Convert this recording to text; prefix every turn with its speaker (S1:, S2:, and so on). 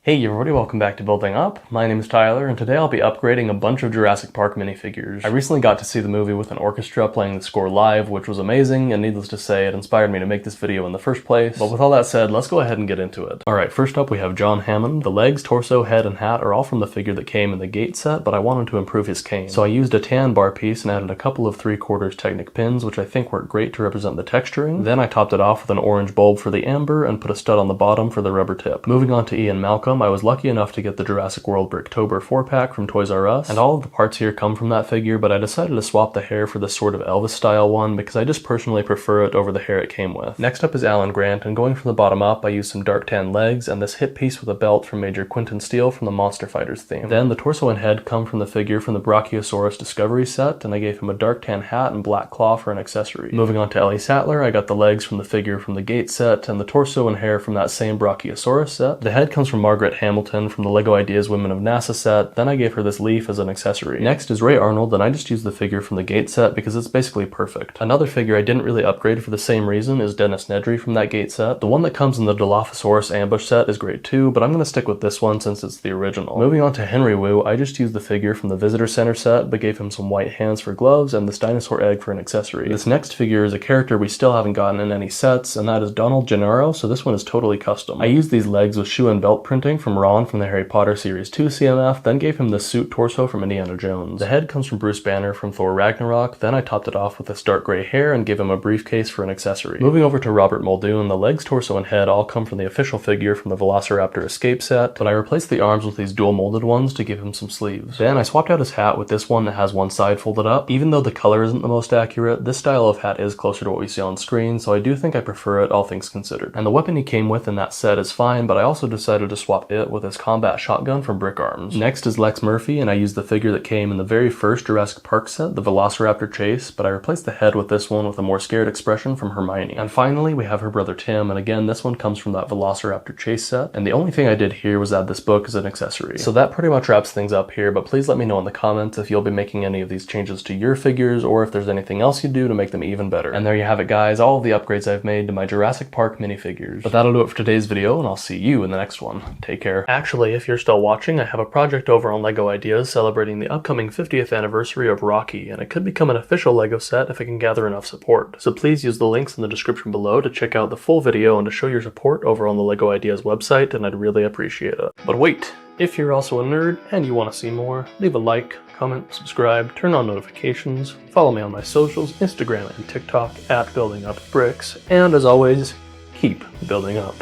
S1: Hey everybody, welcome back to Building Up. My name is Tyler, and today I'll be upgrading a bunch of Jurassic Park minifigures. I recently got to see the movie with an orchestra playing the score live, which was amazing, and needless to say, it inspired me to make this video in the first place. But with all that said, let's go ahead and get into it. Alright, first up we have John Hammond. The legs, torso, head, and hat are all from the figure that came in the gate set, but I wanted to improve his cane. So I used a tan bar piece and added a couple of 3/4 Technic pins, which I think work great to represent the texturing. Then I topped it off with an orange bulb for the amber and put a stud on the bottom for the rubber tip. Moving on to Ian Malcolm, I was lucky enough to get the Jurassic World Bricktober 4-pack from Toys R Us, and all of the parts here come from that figure, but I decided to swap the hair for this sort of Elvis style one because I just personally prefer it over the hair it came with. Next up is Alan Grant, and going from the bottom up I used some dark tan legs and this hip piece with a belt from Major Quinton Steele from the Monster Fighters theme. Then the torso and head come from the figure from the Brachiosaurus Discovery set, and I gave him a dark tan hat and black claw for an accessory. Moving on to Ellie Sattler, I got the legs from the figure from the Gate set and the torso and hair from that same Brachiosaurus set. The head comes from Margaret Hamilton from the LEGO Ideas Women of NASA set, then I gave her this leaf as an accessory. Next is Ray Arnold, and I just used the figure from the Gate set because it's basically perfect. Another figure I didn't really upgrade for the same reason is Dennis Nedry from that Gate set. The one that comes in the Dilophosaurus ambush set is great too, but I'm going to stick with this one since it's the original. Moving on to Henry Wu, I just used the figure from the Visitor Center set, but gave him some white hands for gloves and this dinosaur egg for an accessory. This next figure is a character we still haven't gotten in any sets, and that is Donald Gennaro, so this one is totally custom. I used these legs with shoe and belt printing from Ron from the Harry Potter Series 2 CMF, then gave him the suit torso from Indiana Jones. The head comes from Bruce Banner from Thor Ragnarok, then I topped it off with this dark gray hair and gave him a briefcase for an accessory. Moving over to Robert Muldoon, the legs, torso, and head all come from the official figure from the Velociraptor Escape set, but I replaced the arms with these dual molded ones to give him some sleeves. Then I swapped out his hat with this one that has one side folded up. Even though the color isn't the most accurate, this style of hat is closer to what we see on screen, so I do think I prefer it, all things considered. And the weapon he came with in that set is fine, but I also decided to swap it with his combat shotgun from Brick Arms. Next is Lex Murphy, and I used the figure that came in the very first Jurassic Park set, the Velociraptor Chase, but I replaced the head with this one with a more scared expression from Hermione. And finally, we have her brother Tim, and again, this one comes from that Velociraptor Chase set, and the only thing I did here was add this book as an accessory. So that pretty much wraps things up here, but please let me know in the comments if you'll be making any of these changes to your figures, or if there's anything else you do to make them even better. And there you have it, guys, all of the upgrades I've made to my Jurassic Park minifigures. But that'll do it for today's video, and I'll see you in the next one. Take care. Actually, if you're still watching, I have a project over on LEGO Ideas celebrating the upcoming 50th anniversary of Rocky, and it could become an official LEGO set if it can gather enough support. So please use the links in the description below to check out the full video and to show your support over on the LEGO Ideas website, and I'd really appreciate it. But wait! If you're also a nerd and you want to see more, leave a like, comment, subscribe, turn on notifications, follow me on my socials, Instagram and TikTok @BuildingUpBricks, and as always, keep building up.